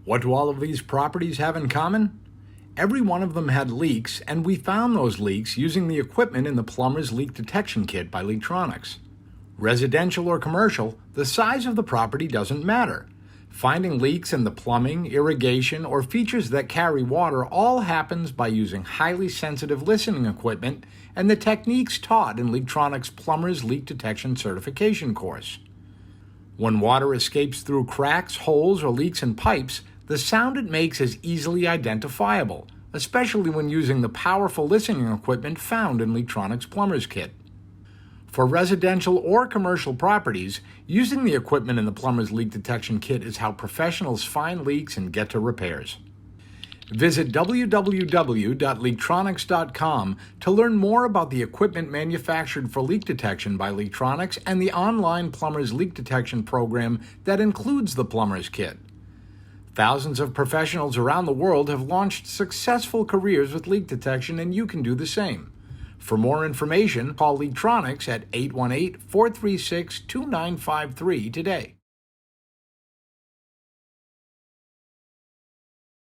What do all of these properties have in common? Every one of them had leaks, and we found those leaks using the equipment in the plumber's leak detection kit by Leaktronics. Residential or commercial, the size of the property doesn't matter. Finding leaks in the plumbing, irrigation, or features that carry water all happens by using highly sensitive listening equipment and the techniques taught in Leaktronics' Plumber's Leak Detection Certification course. When water escapes through cracks, holes, or leaks in pipes, the sound it makes is easily identifiable, especially when using the powerful listening equipment found in Leaktronics' Plumber's Kit. For residential or commercial properties, using the equipment in the Plumber's Leak Detection Kit is how professionals find leaks and get to repairs. Visit www.leaktronics.com to learn more about the equipment manufactured for leak detection by Leaktronics and the online Plumber's Leak Detection program that includes the Plumber's Kit. Thousands of professionals around the world have launched successful careers with leak detection, and you can do the same. For more information, call Leaktronics at 818-436-2953 today.